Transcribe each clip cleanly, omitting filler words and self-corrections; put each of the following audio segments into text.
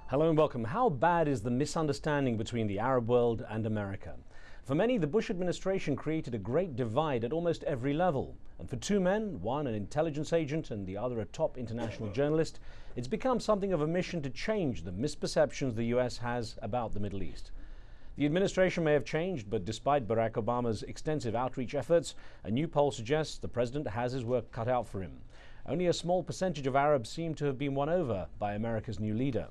Hello and welcome. How bad is the misunderstanding between the Arab world and America? For many, the Bush administration created a great divide at almost every level. And for two men, one an intelligence agent and the other a top international journalist, it's become something of a mission to change the misperceptions the US has about the Middle East. The administration may have changed, but despite Barack Obama's extensive outreach efforts, a new poll suggests the president has his work cut out for him. Only a small percentage of Arabs seem to have been won over by America's new leader.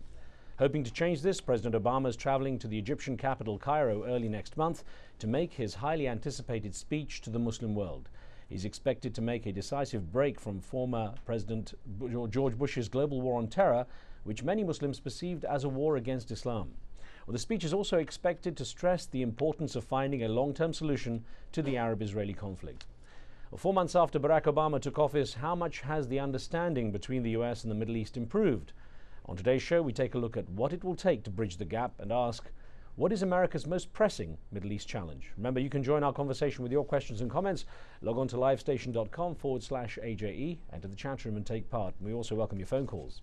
Hoping to change this, President Obama is traveling to the Egyptian capital Cairo early next month to make his highly anticipated speech to the Muslim world. He's expected to make a decisive break from former President George Bush's global war on terror, which many Muslims perceived as a war against Islam. Well, the speech is also expected to stress the importance of finding a long-term solution to the Arab-Israeli conflict. Well, 4 months after Barack Obama took office, how much has the understanding between the US and the Middle East improved? On today's show, we take a look at what it will take to bridge the gap and ask, what is America's most pressing Middle East challenge? Remember, you can join our conversation with your questions and comments. Log on to livestation.com/AJE, enter the chat room and take part. We also welcome your phone calls.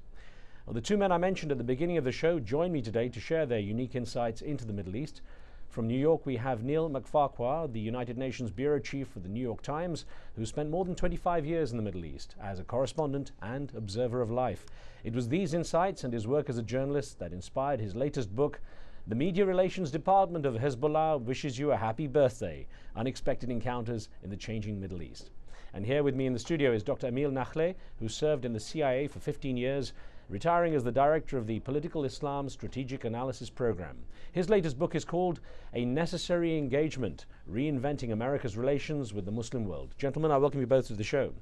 Well, the two men I mentioned at the beginning of the show join me today to share their unique insights into the Middle East. From New York, we have Neil McFarquhar, the United Nations Bureau Chief for the New York Times, who spent more than 25 years in the Middle East as a correspondent and observer of life. It was these insights and his work as a journalist that inspired his latest book, The Media Relations Department of Hezbollah Wishes You a Happy Birthday, Unexpected Encounters in the Changing Middle East. And here with me in the studio is Dr. Emil Nachle, who served in the CIA for 15 years, retiring as the director of the Political Islam Strategic Analysis Program. His latest book is called A Necessary Engagement, Reinventing America's Relations with the Muslim World. Gentlemen, I welcome you both to the show.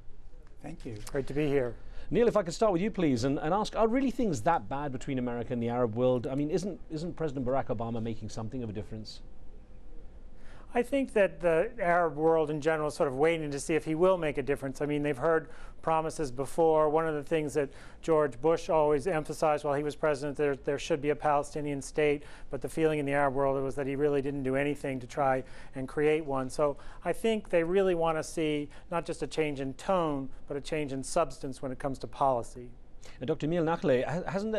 Thank you. Great to be here. Neil, if I could start with you, please, and ask, are really things that bad between America and the Arab world? I mean, isn't President Barack Obama making something of a difference? I think that the Arab world in general is sort of waiting to see if he will make a difference. I mean, they've heard promises before. One of the things that George Bush always emphasized while he was president, there should be a Palestinian state, but the feeling in the Arab world was that he really didn't do anything to try and create one. So I think they really want to see not just a change in tone, but a change in substance when it comes to policy. Dr. Emil Nachle,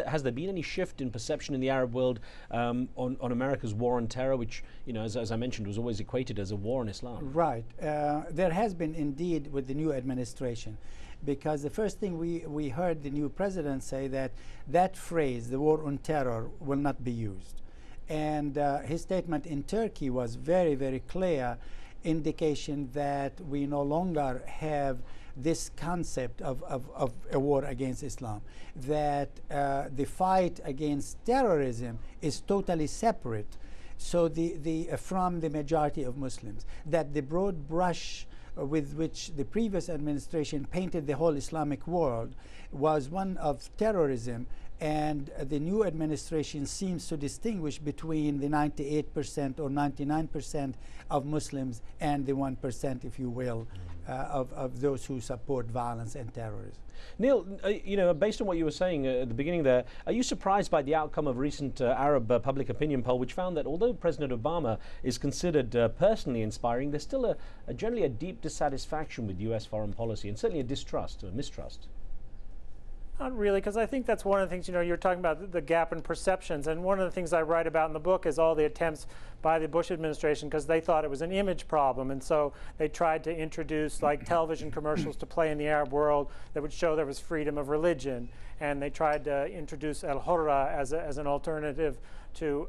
has there been any shift in perception in the Arab world on America's war on terror, which, you know, as I mentioned, was always equated as a war on Islam? Right. There has been indeed with the new administration, because the first thing we heard the new president say that phrase, the war on terror, will not be used. And his statement in Turkey was very, very clear indication that we no longer have this concept of a war against Islam, that the fight against terrorism is totally separate from the majority of Muslims, that the broad brush with which the previous administration painted the whole Islamic world was one of terrorism, and the new administration seems to distinguish between the 98% or 99% of Muslims and the 1%, if you will, of those who support violence and terrorism. Neil, you know, based on what you were saying at the beginning there, are you surprised by the outcome of a recent Arab public opinion poll, which found that although President Obama is considered personally inspiring, there's still generally a deep dissatisfaction with U.S. foreign policy and certainly a distrust or mistrust? Not really, because I think that's one of the things, you know, you're talking about the gap in perceptions. And one of the things I write about in the book is all the attempts by the Bush administration, because they thought it was an image problem. And so they tried to introduce like television commercials to play in the Arab world that would show there was freedom of religion. And they tried to introduce Al Hurra as an alternative to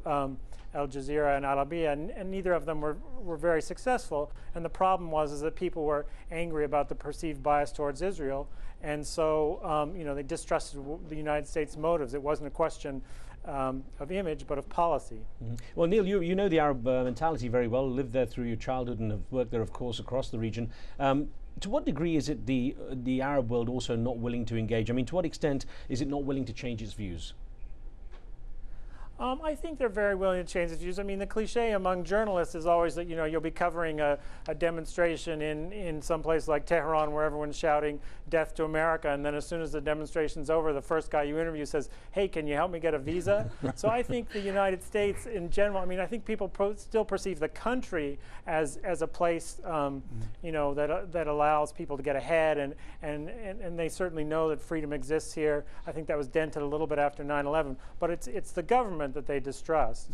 Al Jazeera and Al Arabiya, and neither of them were very successful. And the problem was that people were angry about the perceived bias towards Israel. And so, you know, they distrusted the United States' motives. It wasn't a question of image, but of policy. Mm-hmm. Well, Neil, you know the Arab mentality very well, lived there through your childhood and have worked there, of course, across the region. To what degree is it the Arab world also not willing to engage? I mean, to what extent is it not willing to change its views? I think they're very willing to change its views. I mean, the cliche among journalists is always that, you know, you'll be covering a demonstration in some place like Tehran where everyone's shouting death to America, and then as soon as the demonstration's over, the first guy you interview says, hey, can you help me get a visa? So I think the United States in general, I mean, I think people still perceive the country as a place, you know, that allows people to get ahead, and they certainly know that freedom exists here. I think that was dented a little bit after 9/11, but it's the government that they distrust.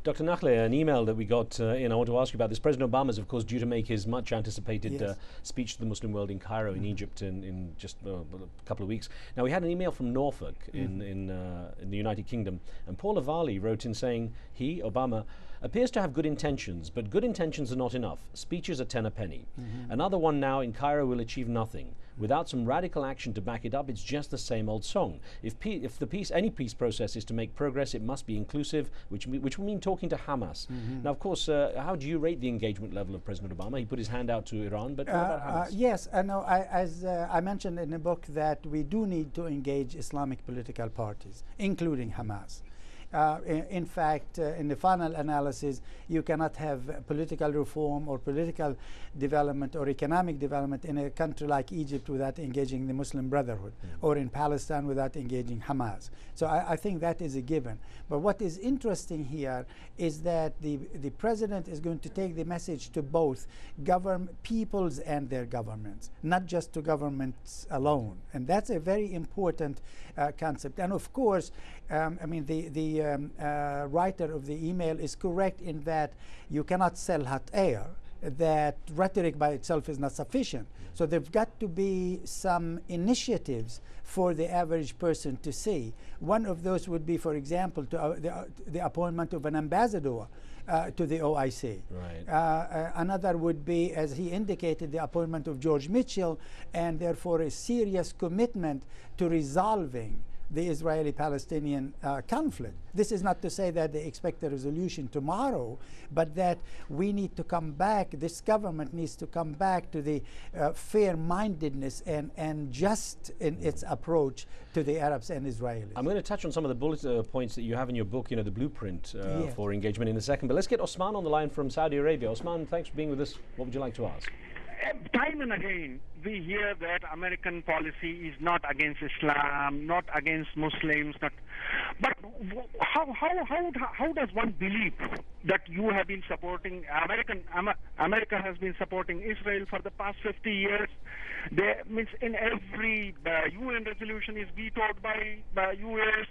Dr. Nakhleh, an email that we got in, I want to ask you about this. President Obama is, of course, due to make his much anticipated speech to the Muslim world in Cairo, in Egypt, in just a couple of weeks. Now, we had an email from Norfolk in the United Kingdom, and Paul Avali wrote in saying he, Obama, appears to have good intentions, but good intentions are not enough. Speeches are 10 a penny. Another one now in Cairo will achieve nothing. Without some radical action to back it up, it's just the same old song. If any peace process is to make progress, it must be inclusive, which will mean talking to Hamas. Now, of course, how do you rate the engagement level of President Obama? He put his hand out to Iran, but what about Hamas? Yes, I know. As I mentioned in the book, that we do need to engage Islamic political parties, including Hamas. In fact, in the final analysis, you cannot have political reform or political development or economic development in a country like Egypt without engaging the Muslim Brotherhood, or in Palestine without engaging Hamas. So I think that is a given. But what is interesting here is that the president is going to take the message to both peoples and their governments, not just to governments alone. And that's a very important concept. And of course, I mean, the writer of the email is correct in that you cannot sell hot air, that rhetoric by itself is not sufficient. So there've got to be some initiatives for the average person to see. One of those would be, for example, the appointment of an ambassador to the OIC. Right. Another would be, as he indicated, the appointment of George Mitchell, and therefore a serious commitment to resolving the Israeli-Palestinian conflict. This is not to say that they expect a resolution tomorrow, but that we need to come back, this government needs to come back to the fair-mindedness and just in its approach to the Arabs and Israelis. I'm going to touch on some of the bullet points that you have in your book, you know, the blueprint for engagement in a second. But let's get Osman on the line from Saudi Arabia. Osman, thanks for being with us. What would you like to ask? Time and again, we hear that American policy is not against Islam, not against Muslims. But how does one believe that you have been supporting America has been supporting Israel for the past 50 years? Means in every UN resolution is vetoed by US.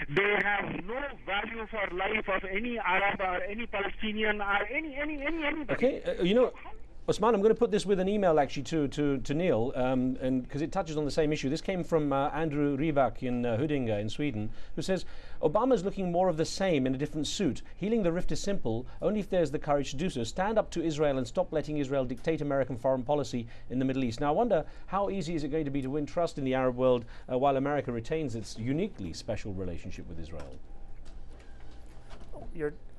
They have no value for life of any Arab or any Palestinian or anybody. Okay, you know, Osman, I'm going to put this with an email actually to Neil, and because it touches on the same issue. This came from Andrew Rivak in Huddinge in Sweden, who says, Obama's looking more of the same in a different suit. Healing the rift is simple, only if there's the courage to do so. Stand up to Israel and stop letting Israel dictate American foreign policy in the Middle East. Now, I wonder, how easy is it going to be to win trust in the Arab world while America retains its uniquely special relationship with Israel?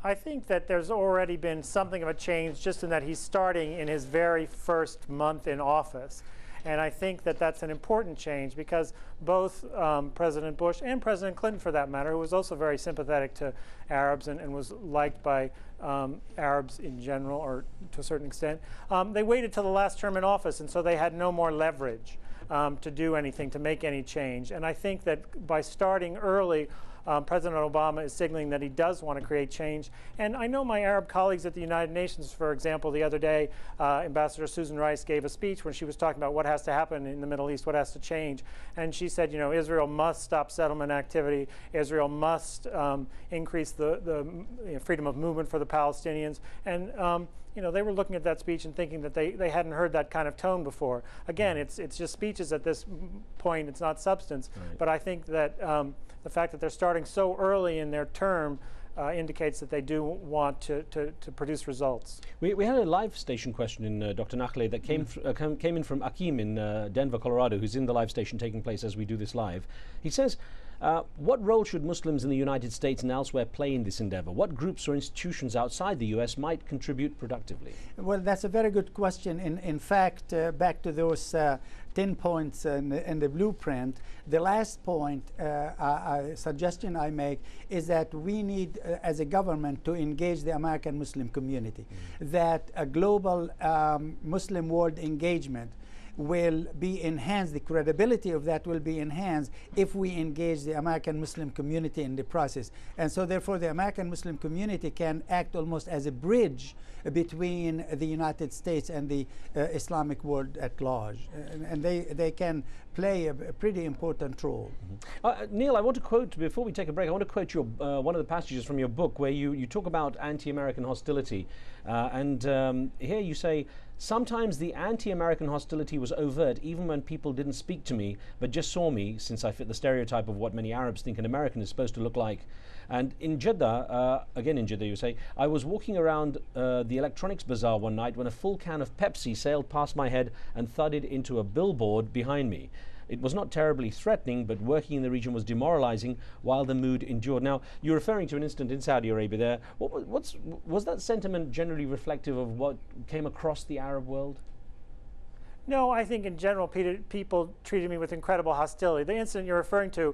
I think that there's already been something of a change just in that he's starting in his very first month in office. And I think that that's an important change because both President Bush and President Clinton, for that matter, who was also very sympathetic to Arabs and was liked by Arabs in general, or to a certain extent, they waited till the last term in office, and so they had no more leverage to do anything, to make any change. And I think that by starting early, President Obama is signaling that he does want to create change. And I know my Arab colleagues at the United Nations, for example, the other day, Ambassador Susan Rice gave a speech when she was talking about what has to happen in the Middle East, what has to change. And she said, you know, Israel must stop settlement activity. Israel must increase the freedom of movement for the Palestinians. And you know, they were looking at that speech and thinking that they hadn't heard that kind of tone before. Again, it's just speeches at this point. It's not substance. Right. But I think that the fact that they're starting so early in their term indicates that they do want to produce results. We had a live station question in Dr. Nakhleh that came in from Akim in Denver, Colorado, who's in the live station taking place as we do this live. He says, What role should Muslims in the United States and elsewhere play in this endeavor? What groups or institutions outside the US might contribute productively? Well, that's a very good question. In fact, back to those 10 points in the blueprint, the last point, suggestion I make is that we need, as a government, to engage the American Muslim community. That a global Muslim world engagement will be enhanced, the credibility of that will be enhanced if we engage the American Muslim community in the process. And so therefore the American Muslim community can act almost as a bridge between the United States and the Islamic world at large. And they can play a pretty important role. Neil, I want to quote, before we take a break, I want to quote your, one of the passages from your book where you talk about anti-American hostility. Here you say, sometimes the anti-American hostility was overt even when people didn't speak to me but just saw me, since I fit the stereotype of what many Arabs think an American is supposed to look like. And in Jeddah, again in Jeddah you say, I was walking around the electronics bazaar one night when a full can of Pepsi sailed past my head and thudded into a billboard behind me. It was not terribly threatening, but working in the region was demoralizing while the mood endured. Now, you're referring to an incident in Saudi Arabia there. Was that sentiment generally reflective of what came across the Arab world? No, I think in general people treated me with incredible hostility. The incident you're referring to,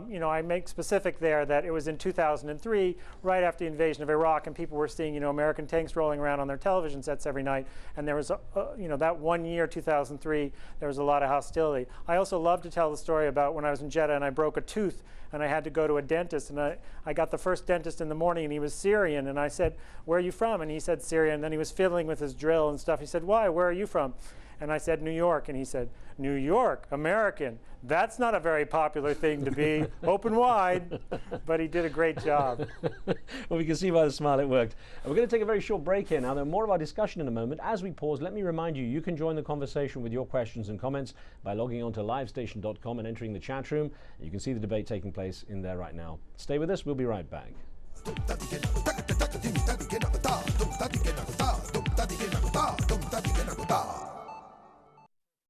you know, I make specific there that it was in 2003, right after the invasion of Iraq, and people were seeing, you know, American tanks rolling around on their television sets every night. And there was, you know, that one year, 2003, there was a lot of hostility. I also love to tell the story about when I was in Jeddah and I broke a tooth and I had to go to a dentist, and I got the first dentist in the morning and he was Syrian, and I said, where are you from? And he said Syria, and then he was fiddling with his drill and stuff. He said, why? Where are you from? And I said, New York. And he said, New York, American. That's not a very popular thing to be. Open wide. But he did a great job. Well, we can see by the smile it worked. And we're going to take a very short break here now. There's more of our discussion in a moment. As we pause, let me remind you, you can join the conversation with your questions and comments by logging on to livestation.com and entering the chat room. You can see the debate taking place in there right now. Stay with us. We'll be right back. Dum